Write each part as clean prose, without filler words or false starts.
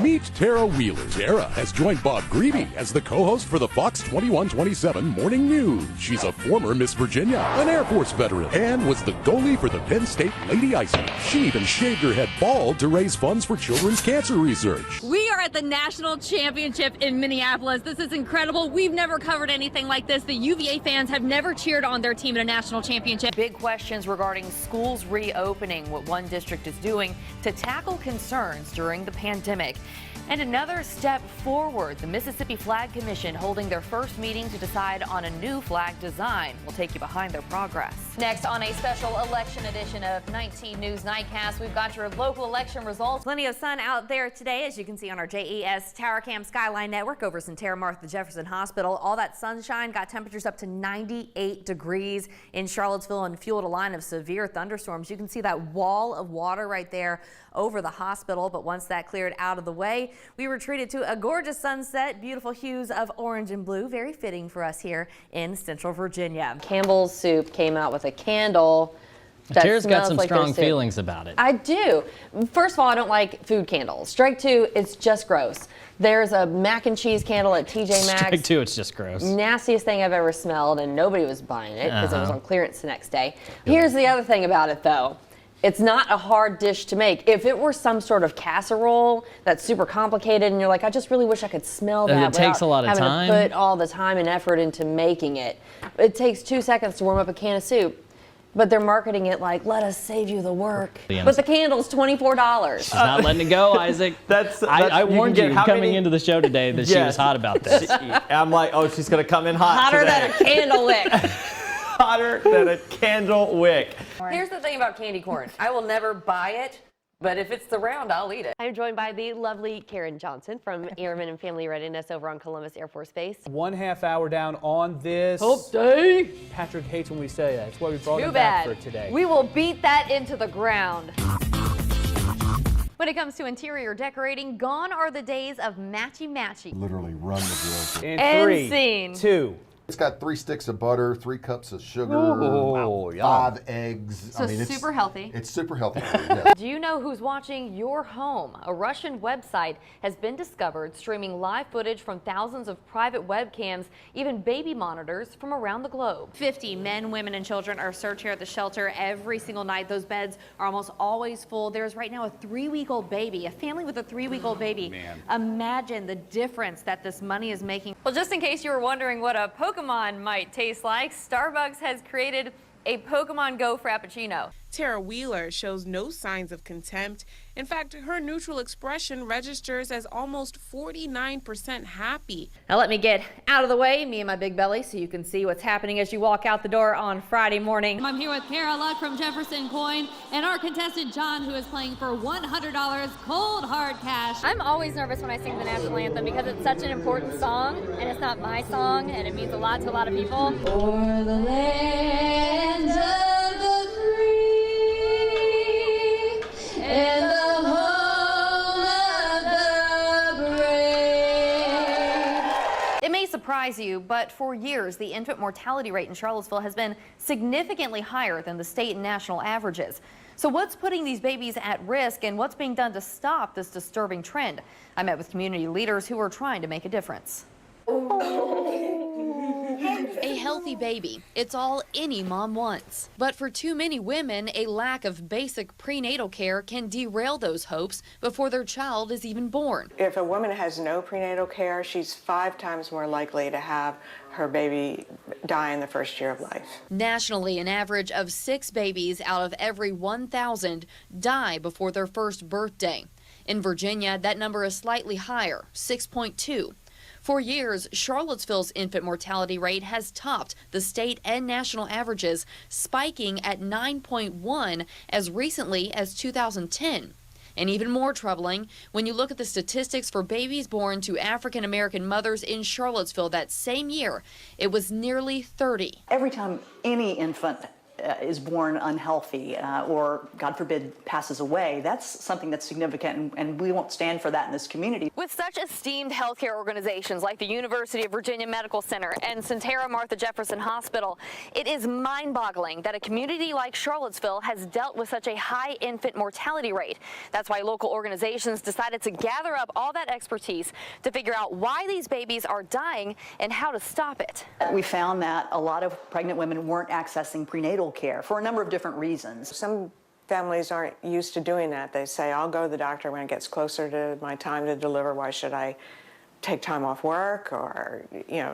Meet Tara Wheeler. Tara has joined Bob Greeby as the co-host for the Fox 2127 Morning News. She's a former Miss Virginia, an Air Force veteran, and was the goalie for the Penn State Lady Ice. She even shaved her head bald to raise funds for children's cancer research. We are at the National Championship in Minneapolis. This is incredible. We've never covered anything like this. The UVA fans have never cheered on their team in a national championship. Big questions regarding schools reopening, what one district is doing to tackle concerns during the pandemic. And another step forward, the Mississippi Flag Commission holding their first meeting to decide on a new flag design. We'll take you behind their progress. Next on a special election edition of 19 News Nightcast, we've got your local election results. Plenty of sun out there today, as you can see on our JES Tower Cam Skyline Network over Sentara Martha Jefferson Hospital. All that sunshine got temperatures up to 98 degrees in Charlottesville and fueled a line of severe thunderstorms. You can see that wall of water right there over the hospital, but once that cleared out of the way, we were treated to a gorgeous sunset, beautiful hues of orange and blue, very fitting for us here in Central Virginia. Campbell's Soup came out with a candle. Tara's got some strong feelings about it. I do. First of all, I don't like food candles. Strike two, it's just gross. There's a mac and cheese candle at TJ Maxx. Strike two, it's just gross. Nastiest thing I've ever smelled, and nobody was buying it because it was on clearance the next day. Here's the other thing about it, though. It's not a hard dish to make. If it were some sort of casserole that's super complicated and you're like, I just really wish I could smell that. It takes a lot of time. Having to put all the time and effort into making it. It takes 2 seconds to warm up a can of soup. But they're marketing it like, let us save you the work. But the candle's $24. She's not letting it go, Isaac. I warned you coming into the show today that she was hot about this. I'm like, oh, she's going to come in hot Hotter today. than a candle wick. Hotter than a candle wick. Here's the thing about candy corn. I will never buy it, but if it's the round, I'll eat it. I'm joined by the lovely Karen Johnson from Airmen and Family Readiness over on Columbus Air Force Base. 1/2 hour down on this. Hump day. Patrick hates when we say that. That's why we brought Too him bad. back for today. We will beat that into the ground. When it comes to interior decorating, gone are the days of matchy-matchy. Literally run the grill. In End 3, scene. 2. It's got 3 sticks of butter, 3 cups of sugar, Oh, about 5 eggs. So super healthy. It's super healthy. Yes. Do you know who's watching your home? A Russian website has been discovered streaming live footage from thousands of private webcams, even baby monitors from around the globe. 50 men, women, and children are searched here at the shelter every single night. Those beds are almost always full. There's right now a 3-week-old baby, a family with a 3-week-old baby. Man. Imagine the difference that this money is making. Well, just in case you were wondering what a Pokemon might taste like, Starbucks has created a Pokemon Go Frappuccino. Tara Wheeler shows no signs of contempt. In fact, her neutral expression registers as almost 49% happy. Now let me get out of the way, me and my big belly, so you can see what's happening as you walk out the door on Friday morning. I'm here with Kara Luck from Jefferson Coin and our contestant John, who is playing for $100 cold hard cash. I'm always nervous when I sing the national anthem because it's such an important song and it's not my song and it means a lot to a lot of people. For the land of the free and the home of the brave. It may surprise you, but for years, the infant mortality rate in Charlottesville has been significantly higher than the state and national averages. So what's putting these babies at risk and what's being done to stop this disturbing trend? I met with community leaders who are trying to make a difference. A healthy baby, it's all any mom wants. But for too many women, a lack of basic prenatal care can derail those hopes before their child is even born. If a woman has no prenatal care, she's 5 times more likely to have her baby die in the first year of life. Nationally, an average of 6 babies out of every 1,000 die before their first birthday. In Virginia, that number is slightly higher, 6.2. For years, Charlottesville's infant mortality rate has topped the state and national averages, spiking at 9.1 as recently as 2010. And even more troubling, when you look at the statistics for babies born to African American mothers in Charlottesville that same year, it was nearly 30. Every time any infant is born unhealthy or, God forbid, passes away, that's something that's significant, and we won't stand for that in this community. With such esteemed healthcare organizations like the University of Virginia Medical Center and Sentara Martha Jefferson Hospital, it is mind-boggling that a community like Charlottesville has dealt with such a high infant mortality rate. That's why local organizations decided to gather up all that expertise to figure out why these babies are dying and how to stop it. We found that a lot of pregnant women weren't accessing prenatal care for a number of different reasons. Some families aren't used to doing that. They say, I'll go to the doctor when it gets closer to my time to deliver. Why should I take time off work or,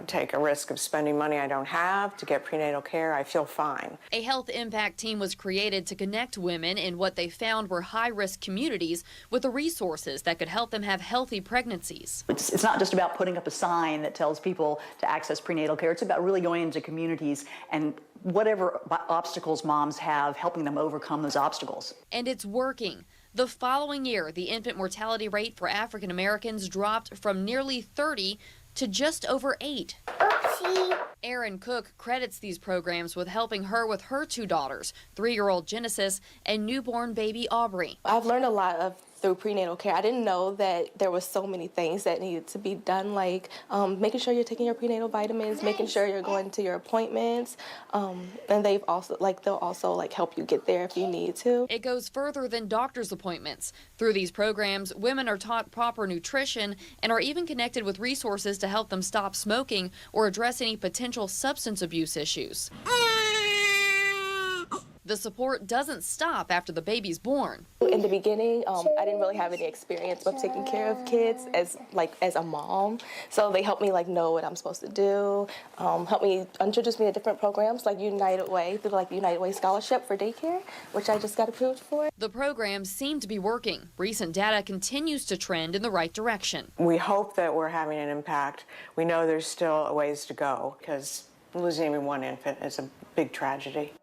take a risk of spending money I don't have to get prenatal care? I feel fine. A health impact team was created to connect women in what they found were high-risk communities with the resources that could help them have healthy pregnancies. It's not just about putting up a sign that tells people to access prenatal care. It's about really going into communities and whatever obstacles moms have, helping them overcome those obstacles. And it's working. The following year, the infant mortality rate for African Americans dropped from nearly 30 to just over 8. Oopsie. Erin Cook credits these programs with helping her with her 2 daughters, 3-year-old Genesis and newborn baby Aubrey. I've learned a lot through prenatal care. I didn't know that there was so many things that needed to be done, like making sure you're taking your prenatal vitamins, making sure you're going to your appointments, and they'll also help you get there if you need to. It goes further than doctor's appointments. Through these programs, women are taught proper nutrition and are even connected with resources to help them stop smoking or address any potential substance abuse issues. The support doesn't stop after the baby's born. In the beginning, I didn't really have any experience with taking care of kids as a mom. So they helped me know what I'm supposed to do, helped me introduce me to different programs like United Way, through the United Way Scholarship for daycare, which I just got approved for. The programs seem to be working. Recent data continues to trend in the right direction. We hope that we're having an impact. We know there's still a ways to go because losing even one infant is a big tragedy.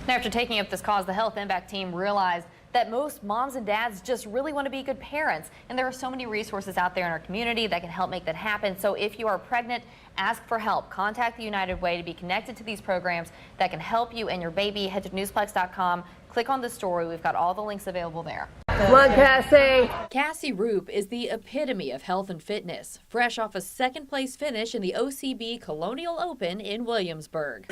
After taking up this cause, the Health Impact team realized that most moms and dads just really want to be good parents. And there are so many resources out there in our community that can help make that happen. So if you are pregnant, ask for help. Contact the United Way to be connected to these programs that can help you and your baby. Head to newsplex.com. Click on the story. We've got all the links available there. Look, Cassie. Cassie Roop is the epitome of health and fitness, fresh off a second-place finish in the OCB Colonial Open in Williamsburg.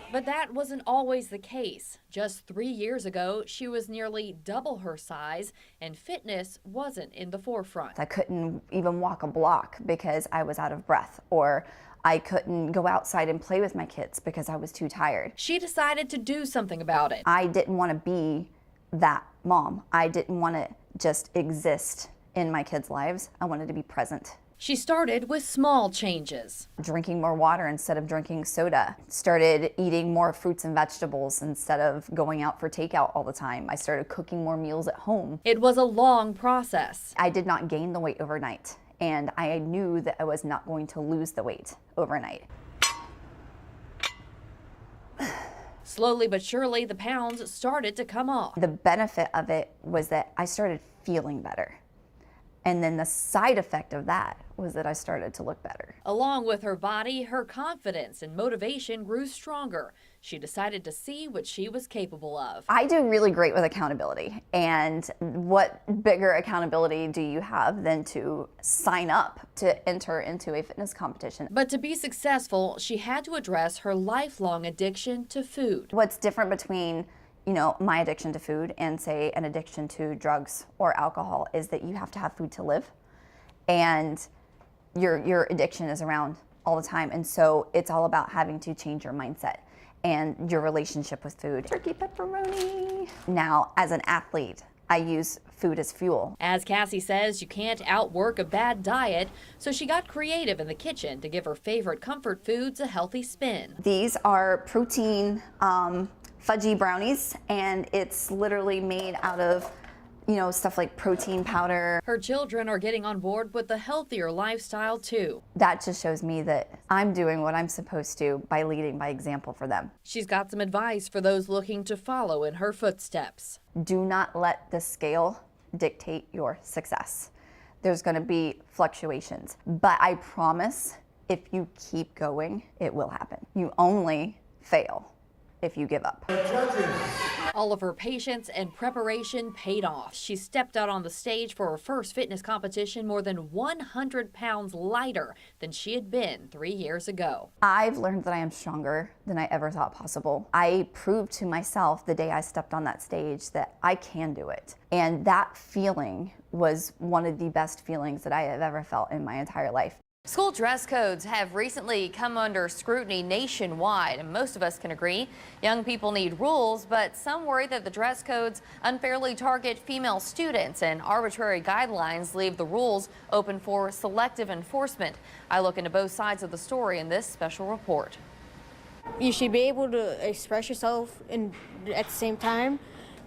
But that wasn't always the case. Just 3 years ago, she was nearly double her size, and fitness wasn't in the forefront. I couldn't even walk a block because I was out of breath, or I couldn't go outside and play with my kids because I was too tired. She decided to do something about it. I didn't want to be that mom. I didn't want to just exist in my kids' lives. I wanted to be present. She started with small changes. Drinking more water instead of drinking soda. Started eating more fruits and vegetables instead of going out for takeout all the time. I started cooking more meals at home. It was a long process. I did not gain the weight overnight, and I knew that I was not going to lose the weight overnight. Slowly but surely, the pounds started to come off. The benefit of it was that I started feeling better. And then the side effect of that was that I started to look better. Along with her body, her confidence and motivation grew stronger. She decided to see what she was capable of. I do really great with accountability. And what bigger accountability do you have than to sign up to enter into a fitness competition? But to be successful, she had to address her lifelong addiction to food. What's different between my addiction to food and say an addiction to drugs or alcohol is that you have to have food to live, and your addiction is around all the time. And so it's all about having to change your mindset and your relationship with food. Turkey pepperoni. Now, as an athlete, I use food as fuel. As Cassie says, you can't outwork a bad diet, so she got creative in the kitchen to give her favorite comfort foods a healthy spin. These are protein fudgy brownies, and it's literally made out of stuff like protein powder. Her children are getting on board with the healthier lifestyle too. That just shows me that I'm doing what I'm supposed to by leading by example for them. She's got some advice for those looking to follow in her footsteps. Do not let the scale dictate your success. There's going to be fluctuations, but I promise If you keep going, it will happen. You only fail if you give up. All of her patience and preparation paid off. She stepped out on the stage for her first fitness competition more than 100 pounds lighter than she had been 3 years ago. I've learned that I am stronger than I ever thought possible. I proved to myself the day I stepped on that stage that I can do it. And that feeling was one of the best feelings that I have ever felt in my entire life. School dress codes have recently come under scrutiny nationwide, and most of us can agree young people need rules, but some worry that the dress codes unfairly target female students and arbitrary guidelines leave the rules open for selective enforcement. I look into both sides of the story in this special report. You should be able to express yourself at the same time,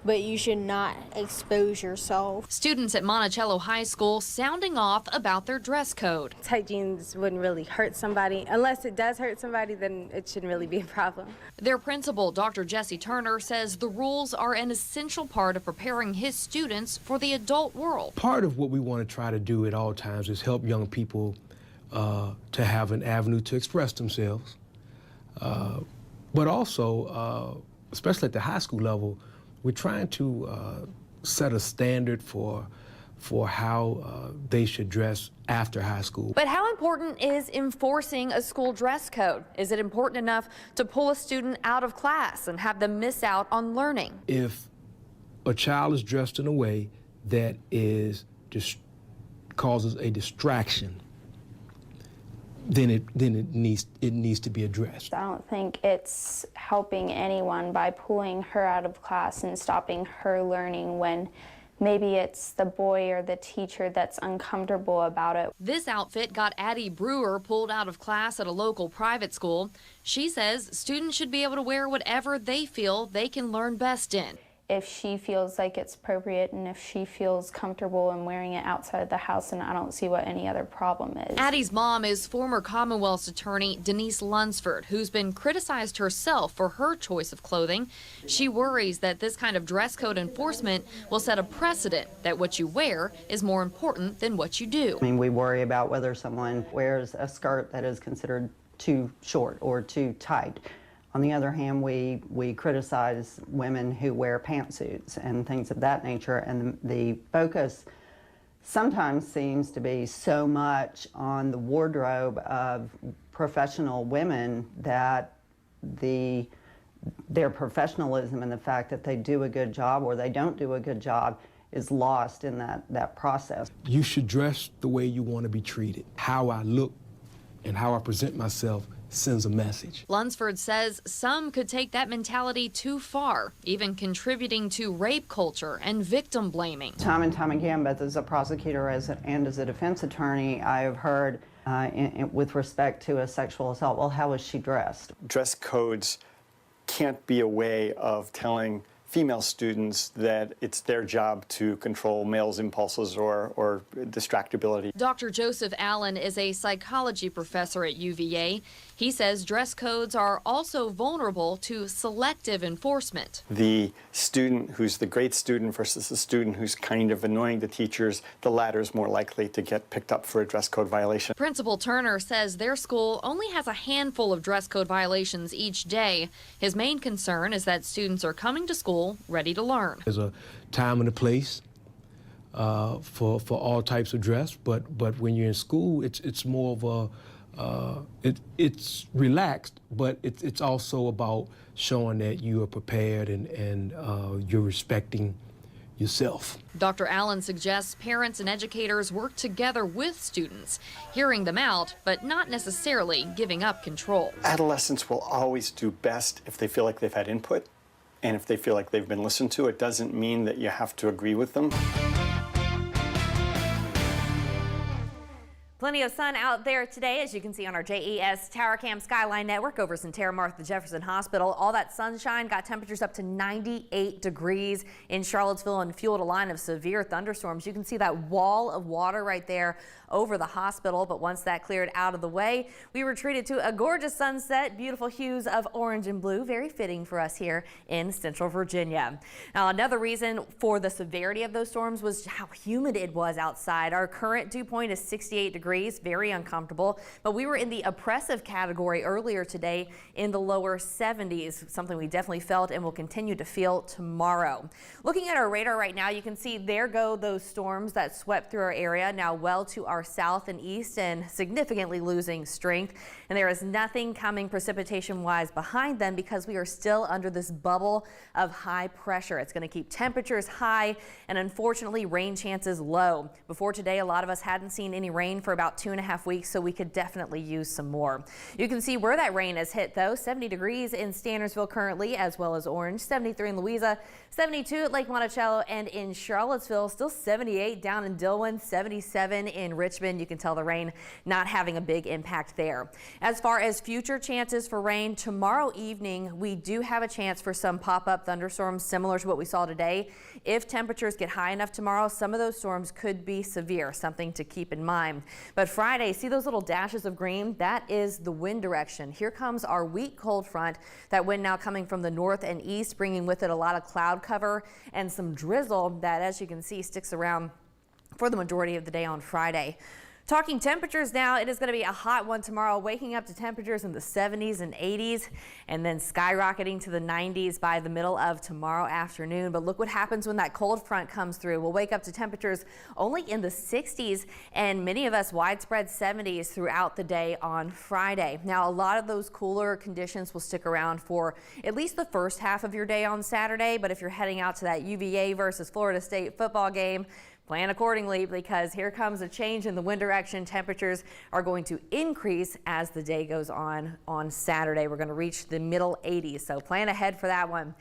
but you should not expose yourself. Students at Monticello High School sounding off about their dress code. Tight jeans wouldn't really hurt somebody. Unless it does hurt somebody, then it shouldn't really be a problem. Their principal, Dr. Jesse Turner, says the rules are an essential part of preparing his students for the adult world. Part of what we want to try to do at all times is help young people to have an avenue to express themselves, but also, especially at the high school level, we're trying to set a standard for how they should dress after high school. But how important is enforcing a school dress code? Is it important enough to pull a student out of class and have them miss out on learning? If a child is dressed in a way that causes a distraction, then it needs to be addressed. I don't think it's helping anyone by pulling her out of class and stopping her learning when maybe it's the boy or the teacher that's uncomfortable about it. This outfit got Addie Brewer pulled out of class at a local private school. She says students should be able to wear whatever they feel they can learn best in. If she feels like it's appropriate and if she feels comfortable in wearing it outside the house, and I don't see what any other problem is. Addie's mom is former Commonwealth's attorney Denise Lunsford, who's been criticized herself for her choice of clothing. She worries that this kind of dress code enforcement will set a precedent that what you wear is more important than what you do. I mean, we worry about whether someone wears a skirt that is considered too short or too tight. On the other hand, we criticize women who wear pantsuits and things of that nature, and the focus sometimes seems to be so much on the wardrobe of professional women that their professionalism and the fact that they do a good job or they don't do a good job is lost in that process. You should dress the way you want to be treated. How I look and how I present myself sends a message. Lunsford says some could take that mentality too far, even contributing to rape culture and victim blaming. Time and time again, both as a prosecutor and as a defense attorney, I have heard with respect to a sexual assault, well, how was she dressed? Dress codes can't be a way of telling female students that it's their job to control males' impulses or distractibility. Dr. Joseph Allen is a psychology professor at UVA. He says dress codes are also vulnerable to selective enforcement. The student who's the great student versus the student who's kind of annoying the teachers, the latter is more likely to get picked up for a dress code violation. Principal Turner says their school only has a handful of dress code violations each day. His main concern is that students are coming to school ready to learn. There's a time and a place for all types of dress, but when you're in school, it's more of a it's relaxed, but it's also about showing that you are prepared and you're respecting yourself. Dr. Allen suggests parents and educators work together with students, hearing them out, but not necessarily giving up control. Adolescents will always do best if they feel like they've had input and if they feel like they've been listened to. It doesn't mean that you have to agree with them. Plenty of sun out there today, as you can see on our JES Tower Cam Skyline Network over Sentara Martha Jefferson Hospital. All that sunshine got temperatures up to 98 degrees in Charlottesville and fueled a line of severe thunderstorms. You can see that wall of water right there over the hospital, but once that cleared out of the way, we were treated to a gorgeous sunset, beautiful hues of orange and blue, very fitting for us here in Central Virginia. Now, another reason for the severity of those storms was how humid it was outside. Our current dew point is 68 degrees. degrees, very uncomfortable. But we were in the oppressive category earlier today in the lower 70s, something we definitely felt and will continue to feel tomorrow. Looking at our radar right now, you can see there go those storms that swept through our area, now well to our south and east and significantly losing strength. And there is nothing coming precipitation-wise behind them because we are still under this bubble of high pressure. It's going to keep temperatures high and unfortunately rain chances low. Before today, a lot of us hadn't seen any rain for about 2.5 weeks, so we could definitely use some more. You can see where that rain has hit though. 70 degrees in Standersville currently, as well as Orange, 73 in Louisa, 72 at Lake Monticello, and in Charlottesville, still 78 down in Dillon, 77 in Richmond. You can tell the rain not having a big impact there. As far as future chances for rain, tomorrow evening, we do have a chance for some pop-up thunderstorms similar to what we saw today. If temperatures get high enough tomorrow, some of those storms could be severe, something to keep in mind. But Friday, see those little dashes of green? That is the wind direction. Here comes our weak cold front. That wind now coming from the north and east, bringing with it a lot of cloud cover and some drizzle that, as you can see, sticks around for the majority of the day on Friday. Talking temperatures now, it is going to be a hot one tomorrow, waking up to temperatures in the 70s and 80s and then skyrocketing to the 90s by the middle of tomorrow afternoon. But look what happens when that cold front comes through. We'll wake up to temperatures only in the 60s and many of us widespread 70s throughout the day on Friday. Now, a lot of those cooler conditions will stick around for at least the first half of your day on Saturday. But if you're heading out to that UVA versus Florida State football game, plan accordingly because here comes a change in the wind direction. Temperatures are going to increase as the day goes on Saturday. We're going to reach the middle 80s, so plan ahead for that one.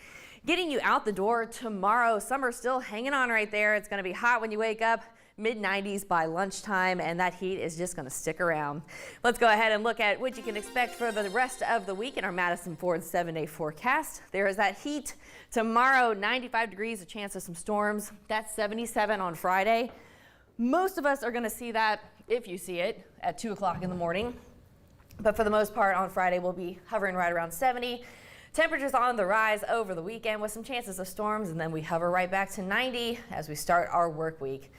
Getting you out the door tomorrow, summer's still hanging on right there. It's going to be hot when you wake up. Mid-90s by lunchtime, and that heat is just going to stick around. Let's go ahead and look at what you can expect for the rest of the week in our Madison Ford 7-day forecast. There is that heat tomorrow, 95 degrees, a chance of some storms. That's 77 on Friday. Most of us are going to see that, if you see it, at 2 o'clock in the morning. But for the most part on Friday, we'll be hovering right around 70. Temperatures on the rise over the weekend with some chances of storms, and then we hover right back to 90 as we start our work week.